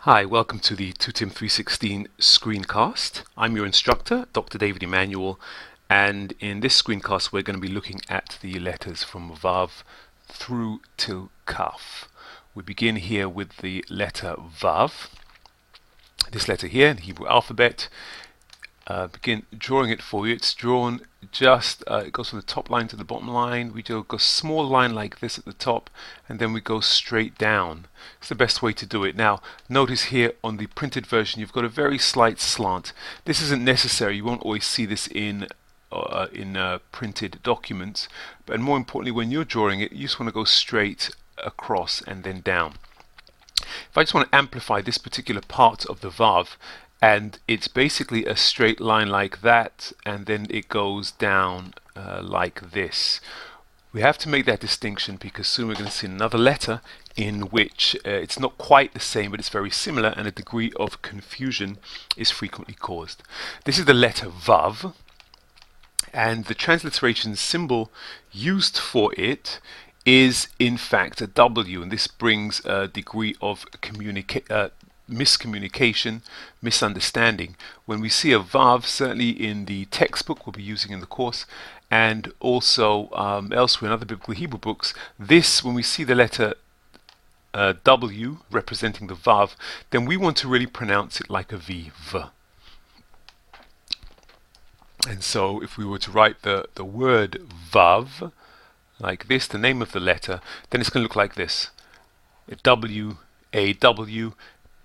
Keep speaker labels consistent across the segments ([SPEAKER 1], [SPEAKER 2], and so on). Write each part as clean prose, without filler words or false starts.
[SPEAKER 1] Hi, welcome to the 2TIM316 screencast. I'm your instructor, Dr. David Emanuel, and in this screencast we're going to be looking at the letters from Vav through till Kaph. We begin here with the letter Vav. This letter here in the Hebrew alphabet. Begin drawing it for you. It's drawn just, it goes from the top line to the bottom line. We do a small line like this at the top, and then we go straight down. It's the best way to do it. Now, notice here on the printed version, you've got a very slight slant. This isn't necessary. You won't always see this in printed documents, but more importantly, when you're drawing it, you just want to go straight across and then down. If I just want to amplify this particular part of the Vav, and it's basically a straight line like that, and then it goes down like this. We have to make that distinction because soon we're going to see another letter in which it's not quite the same, but it's very similar, and a degree of confusion is frequently caused. This is the letter Vav, and the transliteration symbol used for it is in fact a W, and this brings a degree of miscommunication, misunderstanding. When we see a Vav, certainly in the textbook we'll be using in the course, and also elsewhere in other biblical Hebrew books, this, when we see the letter W representing the Vav, then we want to really pronounce it like a V, V. And so if we were to write the word Vav like this, the name of the letter, then it's going to look like this. W-A-W,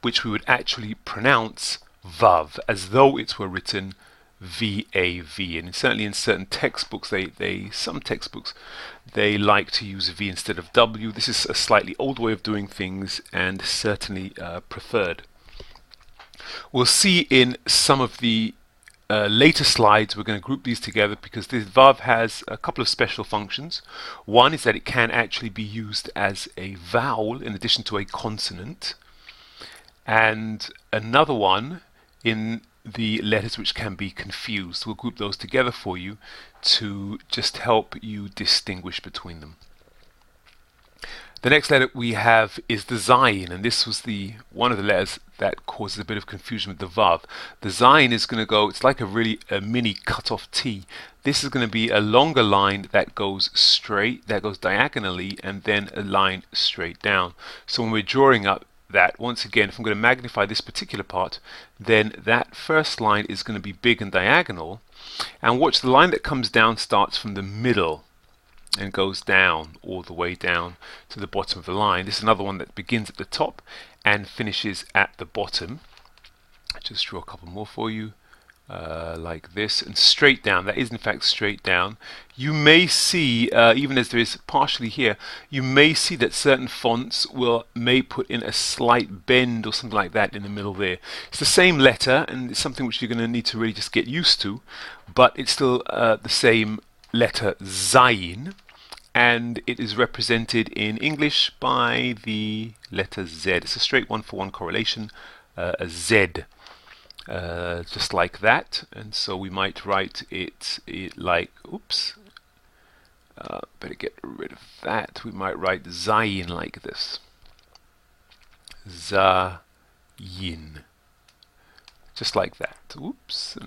[SPEAKER 1] which we would actually pronounce Vav, as though it were written V-A-V. And certainly in certain textbooks, some textbooks, they like to use V instead of W. This is a slightly old way of doing things, and certainly preferred. We'll see in some of the later slides, we're going to group these together because this Vav has a couple of special functions. One is that it can actually be used as a vowel in addition to a consonant, and another one in the letters which can be confused. We'll group those together for you to just help you distinguish between them. The next letter we have is the Zayin, and this was one of the letters that causes a bit of confusion with the Vav. The Zayin is going to go, it's like a mini cut-off T. This is going to be a longer line that goes straight, that goes diagonally, and then a line straight down. So when we're drawing up that, once again, if I'm going to magnify this particular part, then that first line is going to be big and diagonal, and watch, the line that comes down starts from the middle and goes down all the way down to the bottom of the line. This is another one that begins at the top and finishes at the bottom. I'll just draw a couple more for you, like this, and straight down. That is in fact straight down. You may see, even as there is partially here, you may see that certain fonts may put in a slight bend or something like that in the middle there. It's the same letter, and it's something which you're going to need to really just get used to, but it's still the same letter Zayin, and it is represented in English by the letter Z. It's a straight one-for-one correlation, a Z. Just like that, and so we might write it like, oops, better get rid of that. We might write Zayin like this, Zayin, just like that. Oops,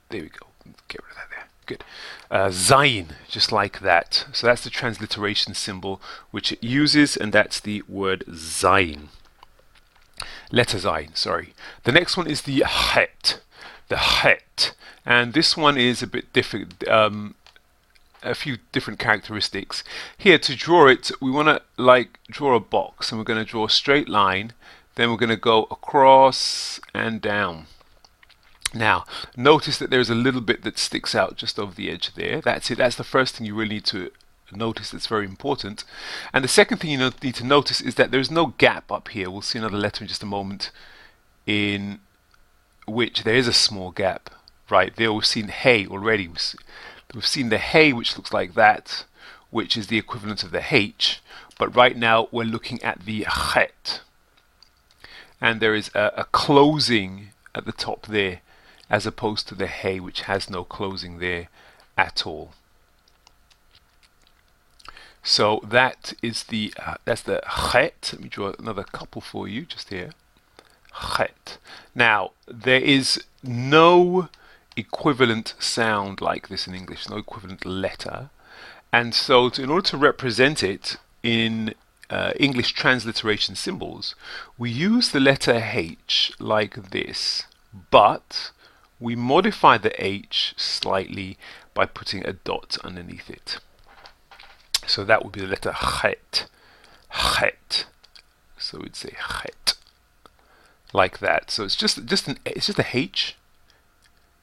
[SPEAKER 1] there we go. Get rid of that there. Good. Zayin, just like that. So that's the transliteration symbol which it uses, and that's the word Zayin. Letter Zayin, sorry. The next one is the Het. The Het. And this one is a bit different, a few different characteristics. Here, to draw it, we want to draw a box, and we're going to draw a straight line, then we're going to go across and down. Now, notice that there's a little bit that sticks out just over the edge there. That's it. That's the first thing you really need to notice. That's very important. And the second thing you need to notice is that there's no gap up here. We'll see another letter in just a moment in which there is a small gap right there. We've seen Hey already. We've seen the Hey, which looks like that, which is the equivalent of the H. But right now we're looking at the Het. And there is a closing at the top there, as opposed to the Hey, which has no closing there at all. So that is that's the Het. Let me draw another couple for you just here. Het. Now, there is no equivalent sound like this in English, no equivalent letter. And so in order to represent it in English transliteration symbols, we use the letter H like this, but we modify the H slightly by putting a dot underneath it. So that would be the letter Het. Het. So we'd say Het. Like that. So it's just a H,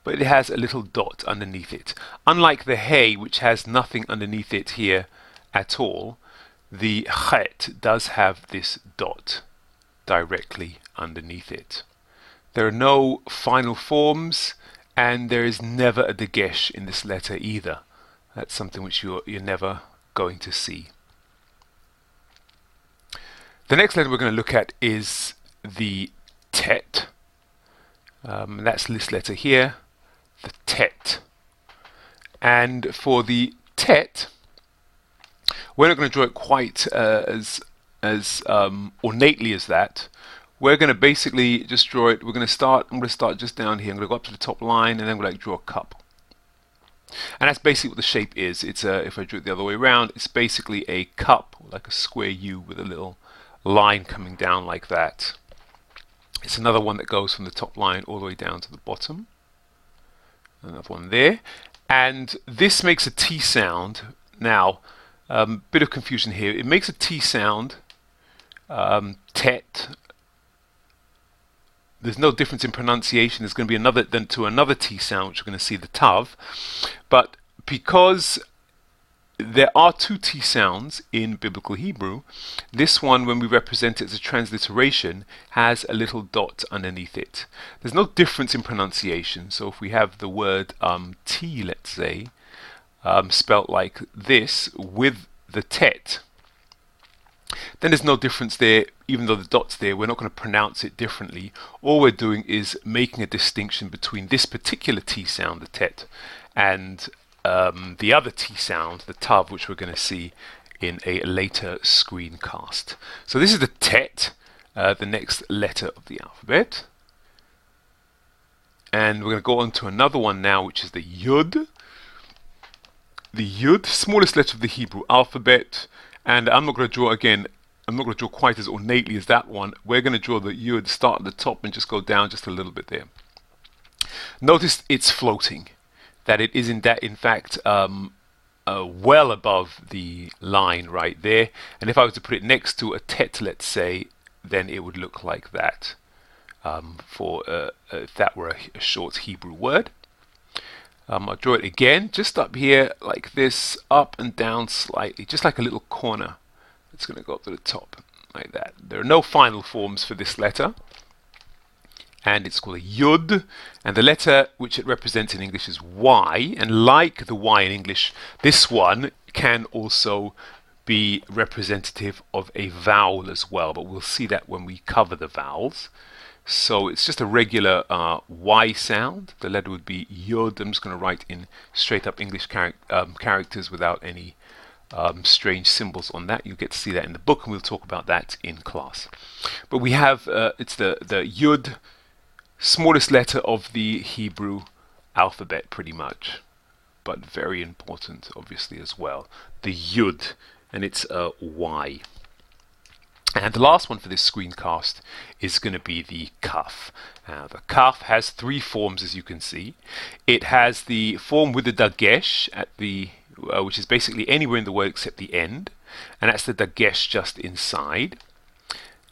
[SPEAKER 1] but it has a little dot underneath it. Unlike the hey, which has nothing underneath it here at all, the Het does have this dot directly underneath it. There are no final forms, and there is never a dagesh in this letter either. That's something which you're never going to see. The next letter we're going to look at is the tet. That's this letter here, the tet. And for the tet, we're not going to draw it quite as ornately as that. We're going to basically just draw it. I'm going to start just down here. I'm going to go up to the top line, and then we're going to draw a cup. And that's basically what the shape is. It's if I drew it the other way around, it's basically a cup, like a square U with a little line coming down like that. It's another one that goes from the top line all the way down to the bottom. Another one there. And this makes a T sound. Now, bit of confusion here. It makes a T sound, tet. There's no difference in pronunciation. There's going to be another T sound, which we're going to see, the tav. But because there are two T sounds in Biblical Hebrew, this one, when we represent it as a transliteration, has a little dot underneath it. There's no difference in pronunciation. So if we have the word T, let's say, spelt like this with the tet, then there's no difference there. Even though the dot's there, we're not going to pronounce it differently. All we're doing is making a distinction between this particular T sound, the tet, and the other T sound, the tav, which we're going to see in a later screencast. So this is the tet, the next letter of the alphabet. And we're going to go on to another one now, which is the yud. The yud, smallest letter of the Hebrew alphabet. And I'm not going to draw again. I'm not going to draw quite as ornately as that one. We're going to draw the yud, start at the top and just go down just a little bit there. Notice it's floating. That it is in fact well above the line right there. And if I was to put it next to a tet, let's say, then it would look like that. If that were a short Hebrew word. I'll draw it again, just up here like this, up and down slightly, just like a little corner. It's going to go up to the top like that. There are no final forms for this letter, and it's called a yud, and the letter which it represents in English is Y, and like the Y in English, this one can also be representative of a vowel as well, but we'll see that when we cover the vowels. So it's just a regular Y sound. The letter would be yod. I'm just going to write in straight up English characters without any strange symbols on that. You'll get to see that in the book, and we'll talk about that in class. But we have, it's the yud, smallest letter of the Hebrew alphabet pretty much, but very important obviously as well. The yud, and it's a Y. And the last one for this screencast is going to be the Kaph. Now, the Kaph has three forms, as you can see. It has the form with the dagesh at the, which is basically anywhere in the word except the end, and that's the dagesh just inside.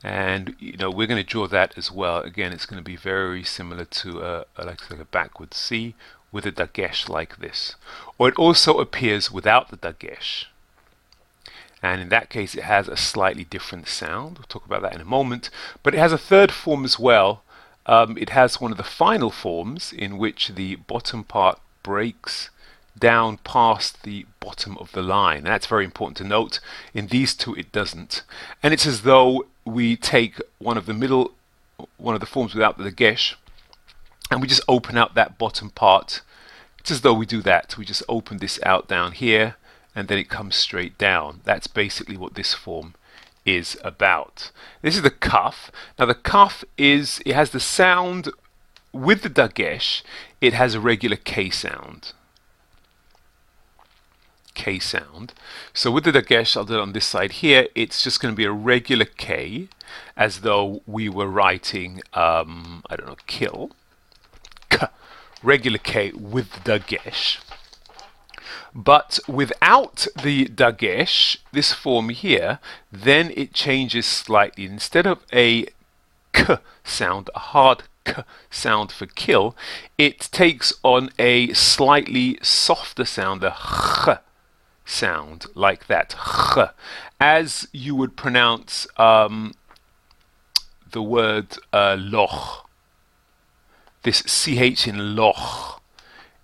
[SPEAKER 1] And we're going to draw that as well. Again, it's going to be very similar to like a backward C with a dagesh like this. Or it also appears without the dagesh. And in that case, it has a slightly different sound. We'll talk about that in a moment. But it has a third form as well. It has one of the final forms in which the bottom part breaks down past the bottom of the line. And that's very important to note. In these two, it doesn't. And it's as though we take one of the forms without the dagesh, and we just open out that bottom part. It's as though we do that. We just open this out down here, and then it comes straight down. That's basically what this form is about. This is the Kaph. Now the Kaph it has the sound with the dagesh, it has a regular K sound. K sound. So with the dagesh, I'll do it on this side here, it's just going to be a regular K, as though we were writing, I don't know, kill. K, regular K with the dagesh. But without the dagesh, this form here, then it changes slightly. Instead of a K sound, a hard K sound for kill, it takes on a slightly softer sound, a Ch sound, like that, Ch, as you would pronounce the word loch. This CH in loch.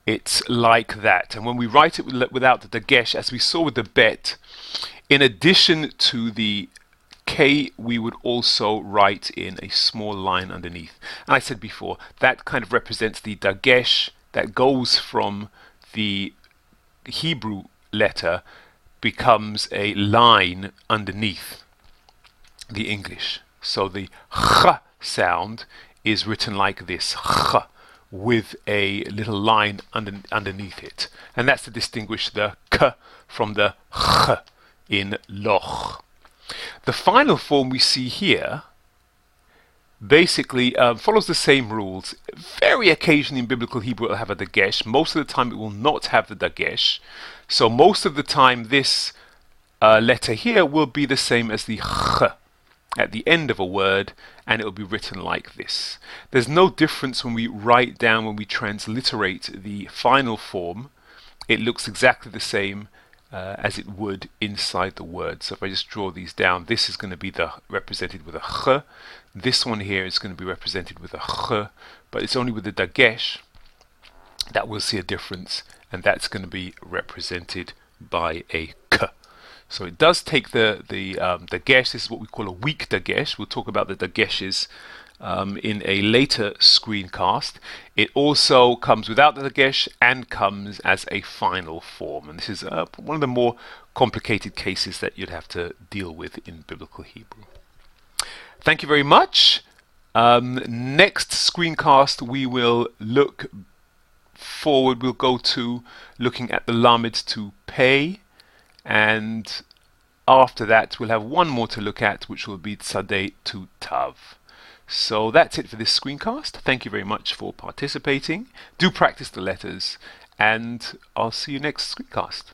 [SPEAKER 1] It's like that. And when we write it without the dagesh, as we saw with the bet, in addition to the K, we would also write in a small line underneath. And I said before, that kind of represents the dagesh that goes from the Hebrew letter, becomes a line underneath the English. So the Ch sound is written like this, Ch, with a little line underneath it. And that's to distinguish the K from the Ch in loch. The final form we see here basically follows the same rules. Very occasionally in biblical Hebrew it will have a dagesh. Most of the time it will not have the dagesh. So most of the time this letter here will be the same as the Ch at the end of a word, and it will be written like this. There's no difference when we write down, when we transliterate the final form. It looks exactly the same as it would inside the word. So if I just draw these down, this is going to be represented with a Ch. This one here is going to be represented with a Ch, but it's only with the dagesh that we'll see a difference, and that's going to be represented by a K. So it does take the dagesh. This is what we call a weak dagesh. We'll talk about the dageshes in a later screencast. It also comes without the dagesh and comes as a final form. And this is one of the more complicated cases that you'd have to deal with in biblical Hebrew. Thank you very much. Next screencast we will look forward. We'll go to looking at the lamed to pay. And after that, we'll have one more to look at, which will be tzadeh to tav. So that's it for this screencast. Thank you very much for participating. Do practice the letters, and I'll see you next screencast.